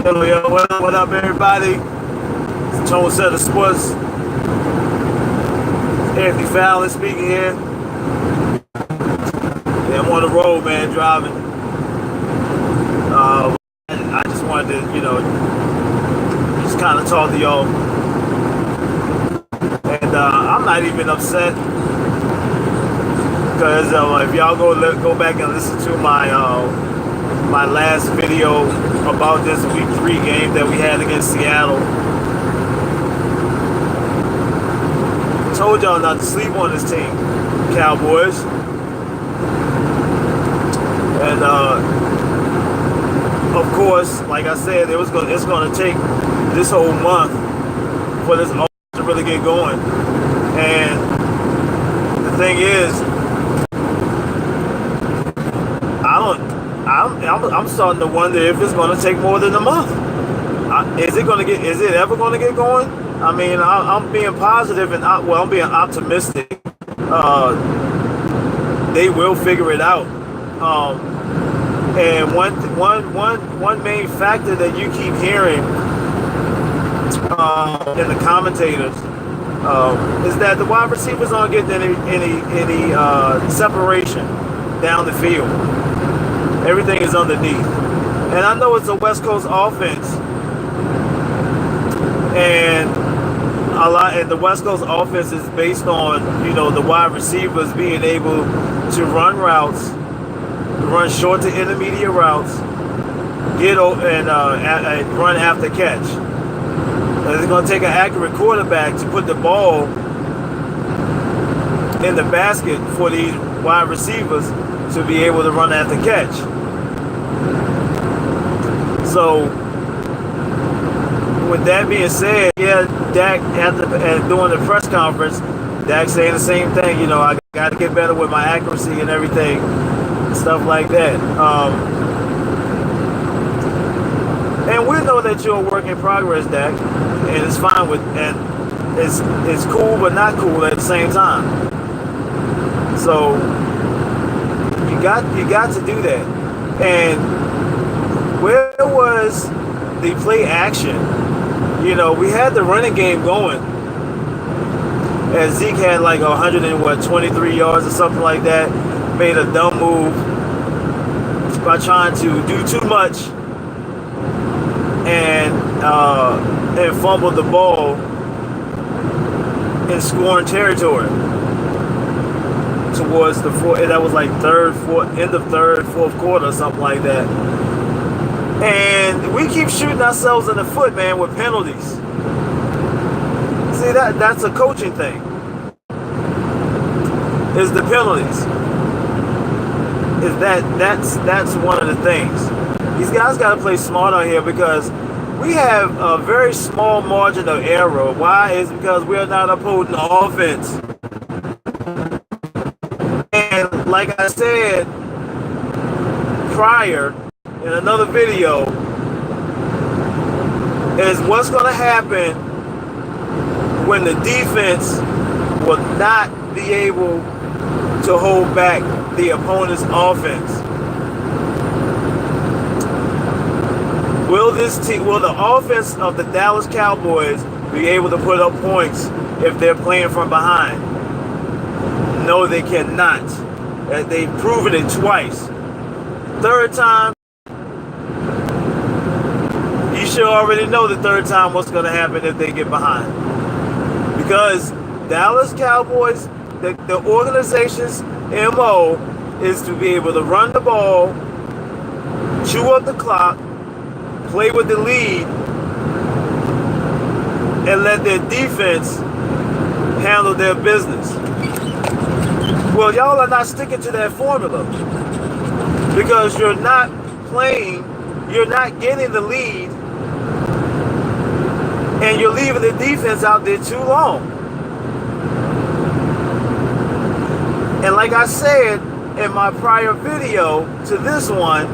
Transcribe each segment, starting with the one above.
Yo, what up, everybody? It's Tone Set of Sports. Anthony Fallon speaking here. Yeah, I'm on the road, man, driving. I just wanted to, just kind of talk to y'all. And I'm not even upset because if y'all go back and listen to my my last video about this Week 3 game that we had against Seattle. I told y'all not to sleep on this team, Cowboys. And of course, like I said, it's going to take this whole month for this offense to really get going. And the thing is, I'm starting to wonder if it's going to take more than a month. Is it ever going to get going? I mean, I'm being positive and I'm being optimistic. They will figure it out. And one main factor that you keep hearing in the commentators is that the wide receivers aren't getting any separation down the field. Everything is underneath. And I know it's a West Coast offense. And the West Coast offense is based on, the wide receivers being able to run routes, run short to intermediate routes, and run after catch. And it's going to take an accurate quarterback to put the ball in the basket for these wide receivers to be able to run after catch. So, with that being said, yeah, Dak during the press conference, Dak saying the same thing. I got to get better with my accuracy and everything, stuff like that. And we know that you're a work in progress, Dak, and it's fine and it's cool but not cool at the same time. So you got to do that. And where was the play action? We had the running game going. And Zeke had like 123 yards or something like that. Made a dumb move by trying to do too much and fumbled the ball in scoring territory towards the fourth. That was like end of third, fourth quarter, or something like that. And we keep shooting ourselves in the foot, man, with penalties. See, that's a coaching thing. Is the penalties. That's one of the things. These guys got to play smart on here because we have a very small margin of error. Why? Is because we are not upholding the offense. And like I said prior in another video, is what's going to happen when the defense will not be able to hold back the opponent's offense. Will the offense of the Dallas Cowboys be able to put up points if they're playing from behind? No, they cannot. They've proven it twice. Third time, you should already know the third time what's going to happen if they get behind. Because Dallas Cowboys, the organization's MO is to be able to run the ball, chew up the clock, play with the lead, and let their defense handle their business. Well, y'all are not sticking to that formula because you're not getting the lead, and you're leaving the defense out there too long. And like I said in my prior video to this one,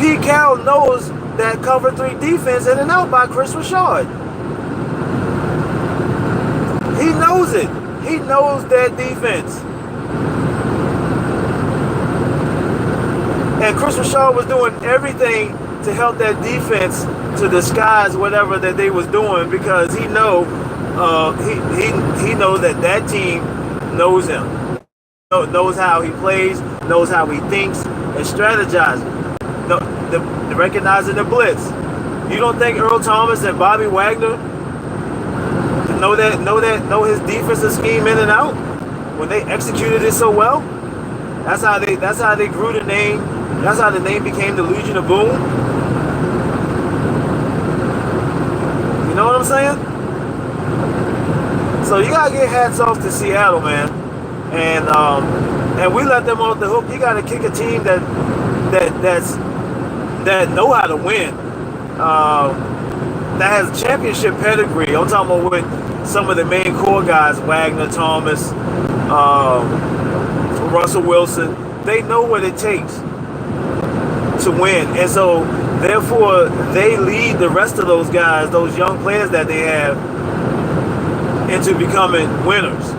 Pete Carroll knows that cover 3 defense in and out by Chris Richard. He knows it. He knows that defense. And Chris Richard was doing everything to help that defense to disguise whatever that they was doing, because he knows that team knows him, knows how he plays, knows how he thinks and strategizes. Recognizing the blitz. You don't think Earl Thomas and Bobby Wagner know his defensive scheme in and out when they executed it so well? That's how they grew the name. That's how the name became the Legion of Boom. You know what I'm saying? So you gotta get hats off to Seattle, man, and we let them off the hook. You gotta kick a team that know how to win, that has championship pedigree. I'm talking about with some of the main core guys, Wagner, Thomas, Russell Wilson. They know what it takes to win, and so therefore they lead the rest of those guys, those young players that they have, into becoming winners,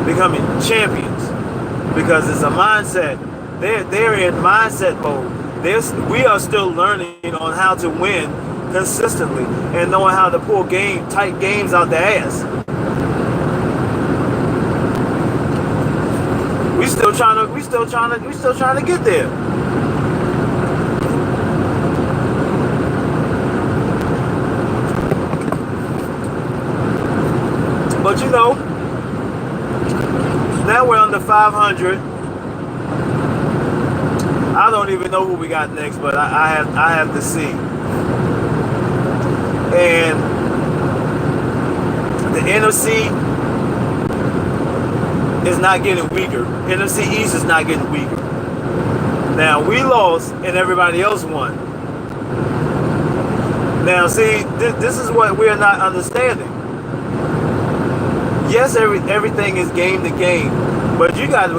becoming champions, because it's a mindset. They're in mindset mode. We are still learning on how to win consistently and knowing how to pull tight games out the ass. We still trying to get there. But you know, now we're under 500. I don't even know who we got next, but I have to see. And the NFC is not getting weaker. NFC East is not getting weaker. Now, we lost and everybody else won. Now, see, this is what we're not understanding. Yes, everything is game to game, but you got to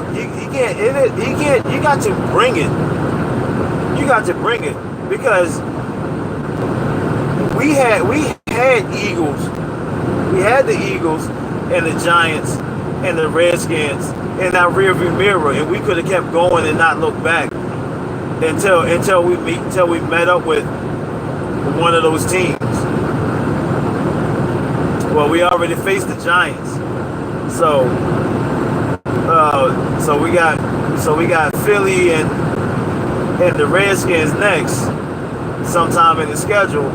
bring it. You got to bring it, because we had Eagles. We had the Eagles and the Giants and the Redskins in our rearview mirror, and we could have kept going and not look back until we met up with one of those teams. Well, we already faced the Giants, so we got Philly and the Redskins next, sometime in the schedule,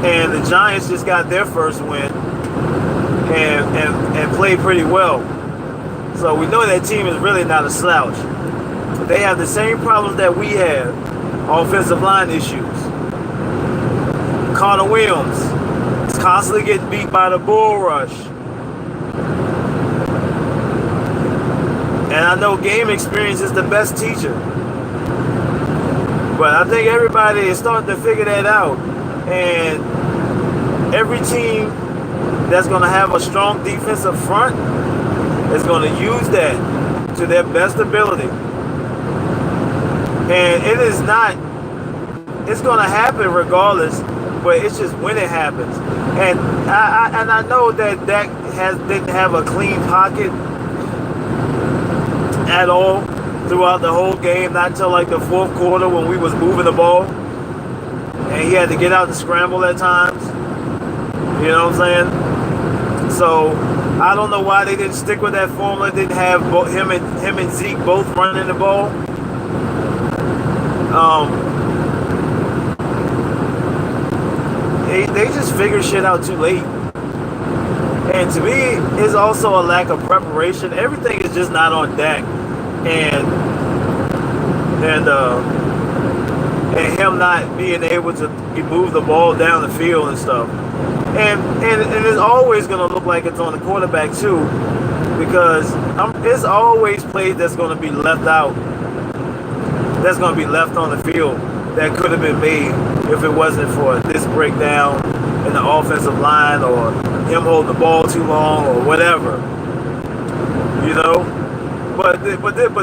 and the Giants just got their first win and played pretty well. So we know that team is really not a slouch. They have the same problems that we have, offensive line issues. Connor Williams is constantly getting beat by the bull rush. And I know game experience is the best teacher. But I think everybody is starting to figure that out. And every team that's going to have a strong defensive front is going to use that to their best ability. And it's going to happen regardless, but it's just when it happens. And I know that Dak didn't have a clean pocket at all throughout the whole game, not until like the fourth quarter when we was moving the ball. And he had to get out and scramble at times. You know what I'm saying? So I don't know why they didn't stick with that formula. Didn't have him and Zeke both running the ball. They just figured shit out too late. And to me, it's also a lack of preparation. Everything is just not on Dak, and him not being able to move the ball down the field and stuff. And it's always going to look like it's on the quarterback too, because it's always plays that's going to be left out. That's going to be left on the field that could have been made if it wasn't for this breakdown in the offensive line, or him holding the ball too long, or whatever. You know, but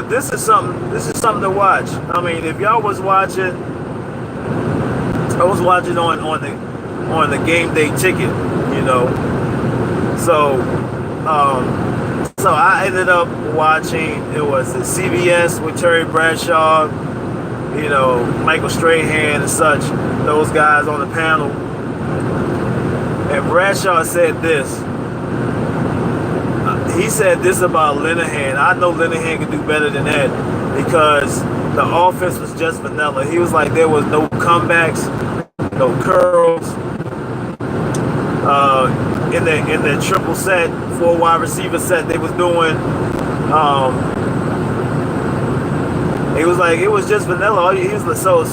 this is something to watch. I mean, if y'all was watching, I was watching on the game day ticket. You know, so I ended up watching. It was the CBS with Terry Bradshaw. you know, Michael Strahan and such, those guys on the panel. And Bradshaw said this. He said this about Linehan. I know Linehan can do better than that because the offense was just vanilla. He was like, there was no comebacks, no curls. In the triple set, 4 wide receiver set they was doing, he was like, it was just vanilla. He was like, so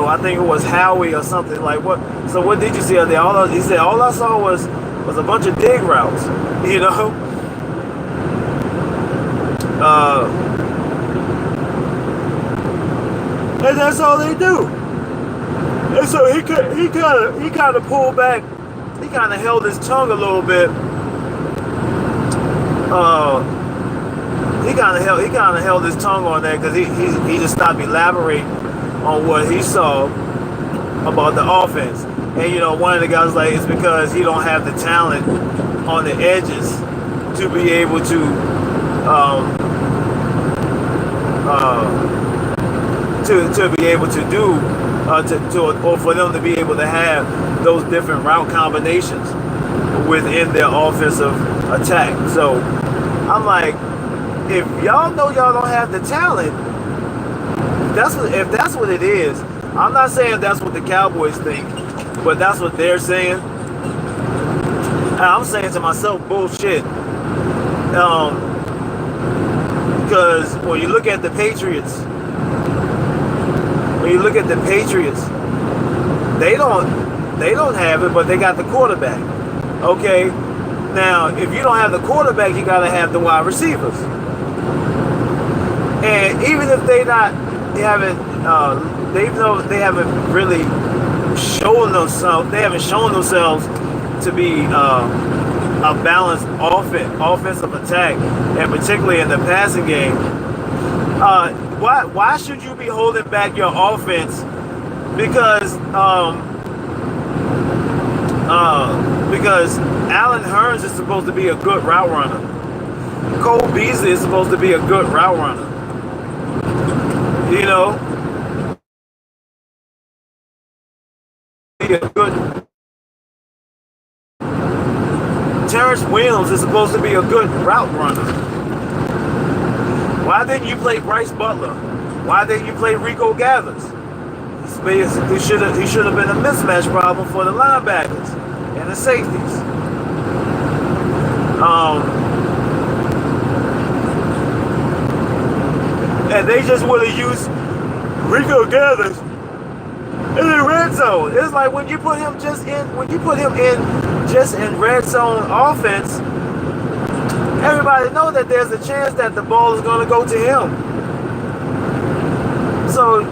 I think it was Howie or something like what. So what did you see out there? He said all I saw was a bunch of dig routes, you know. And that's all they do. And so he kind of pulled back. He kind of held his tongue a little bit. He kind of held his tongue on that because he just stopped elaborating on what he saw about the offense. And you know, one of the guys was like, it's because he don't have the talent on the edges to be able to be able to do or for them to be able to have those different route combinations within their offensive attack. So I'm like, if y'all know y'all don't have the talent, if that's what it is, I'm not saying that's what the Cowboys think, but that's what they're saying. And I'm saying to myself, bullshit. Because when you look at the Patriots, they don't have it, but they got the quarterback. Okay, now if you don't have the quarterback, you gotta have the wide receivers. And even if they haven't really shown themselves, they haven't shown themselves to be a balanced offensive attack, and particularly in the passing game. Why should you be holding back your offense? Because Allen Hurns is supposed to be a good route runner. Cole Beasley is supposed to be a good route runner. You know, be a good. Terrence Williams is supposed to be a good route runner. Why didn't you play Bryce Butler? Why didn't you play Rico Gathers? He should have been a mismatch problem for the linebackers and the safeties. And they just would have used Rico Gathers in the red zone. It's like when you put him in red zone offense, everybody know that there's a chance that the ball is going to go to him. So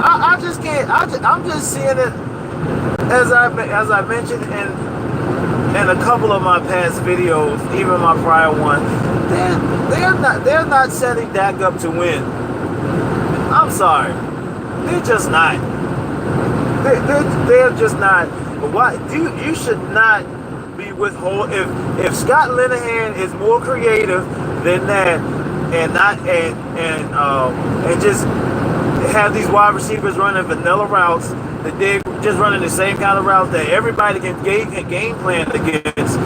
I just can't. I'm just seeing it as I mentioned in a couple of my past videos, even my prior one. They're not setting Dak up to win. I'm sorry, they're just not. They're just not. Why? You should not be withhold. If Scott Linehan is more creative than that, and just have these wide receivers running vanilla routes, that they're just running the same kind of routes that everybody can game plan against,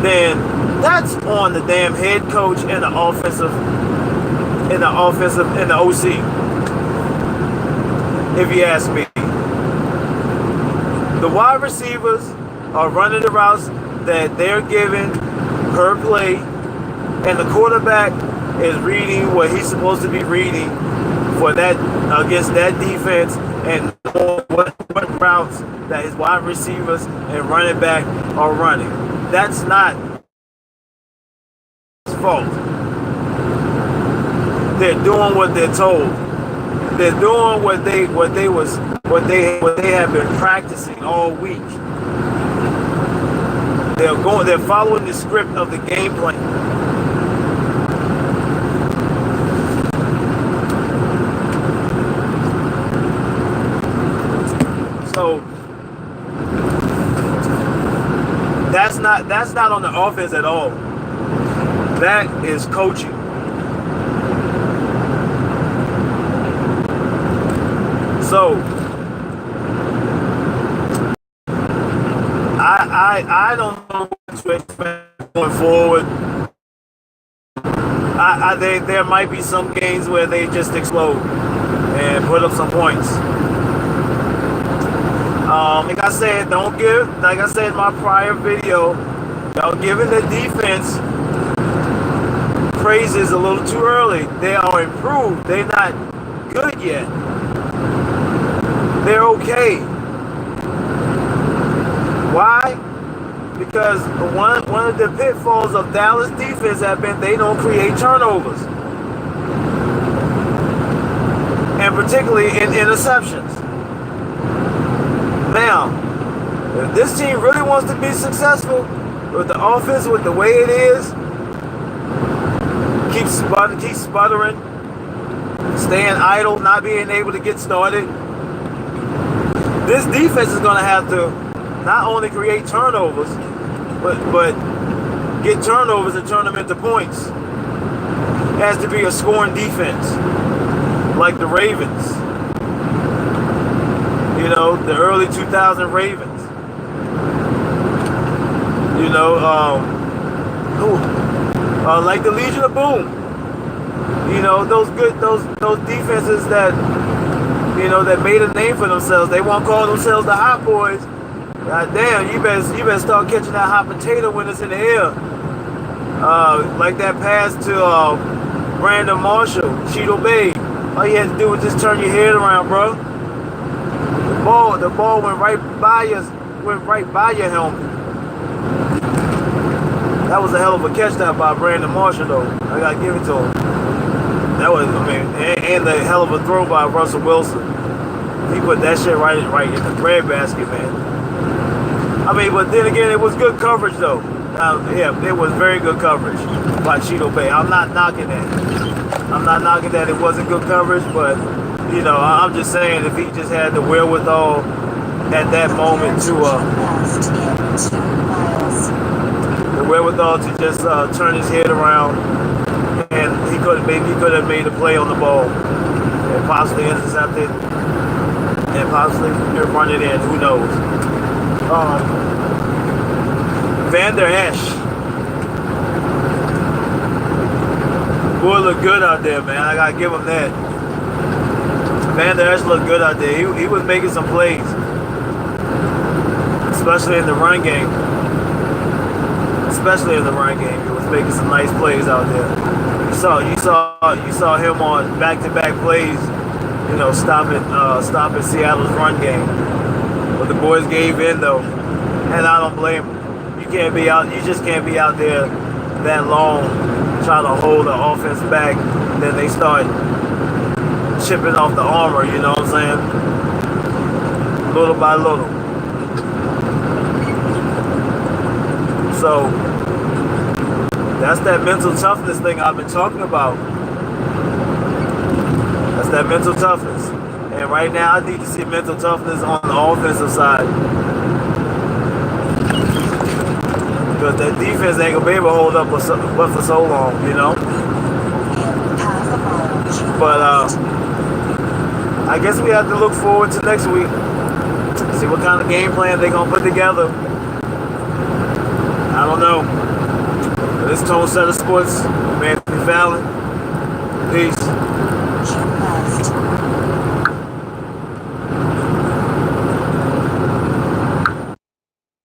then that's on the damn head coach and the OC. If you ask me, the wide receivers are running the routes that they're given per play, and the quarterback is reading what he's supposed to be reading for that against that defense, and what routes that his wide receivers and running back are running. That's not his fault. They're doing what they're told. They're doing what they have been practicing all week. They're following the script of the game plan. So that's not on the offense at all. That is coaching. So I don't know what to expect going forward. There might be some games where they just explode and put up some points. Like I said, like I said in my prior video, y'all giving the defense praises a little too early. They are improved. They're not good yet. They're okay. Why? Because one of the pitfalls of Dallas defense have been they don't create turnovers. And particularly in interceptions. Now, if this team really wants to be successful with the offense, with the way it is, keep sputtering, staying idle, not being able to get started, this defense is going to have to not only create turnovers, but get turnovers and turn them into points. It has to be a scoring defense, like the Ravens. You know, the early 2000 Ravens. You know, like the Legion of Boom. You know, those defenses that, you know, that made a name for themselves. They won't call themselves the Hot Boys. God damn, you better start catching that hot potato when it's in the air. Like that pass to Brandon Marshall, Cheeto Bay. All you had to do was just turn your head around, bro. The ball went right by your helmet. That was a hell of a catch that by Brandon Marshall, though. I gotta give it to him. That was, I mean, and the hell of a throw by Russell Wilson. He put that shit right in the breadbasket, man. I mean, but then again, it was good coverage, though. Yeah, it was very good coverage by Cheeto Bay. I'm not knocking that. I'm not knocking that it wasn't good coverage, but, you know, I'm just saying if he just had the wherewithal at that moment to, the wherewithal to just turn his head around, and he could have made a play on the ball and possibly intercepted and possibly run it in. Who knows? Van Der Esch. Boy, looked good out there, man. I gotta give him that. Van Der Esch looked good out there. He was making some plays, especially in the run game. He was making some nice plays out there. You saw him on back-to-back plays. You know, stopping Seattle's run game. But the boys gave in though, and I don't blame them. You just can't be out there that long trying to hold the offense back. Then they start chipping off the armor, you know what I'm saying? Little by little. So that's that mental toughness thing I've been talking about. That's that mental toughness. And right now I need to see mental toughness on the offensive side. Because that defense ain't gonna be able to hold up for so long, you know. But I guess we have to look forward to next week. See what kind of game plan they're gonna put together. I don't know. This Tone Center Sports, Anthony Fallon. Peace.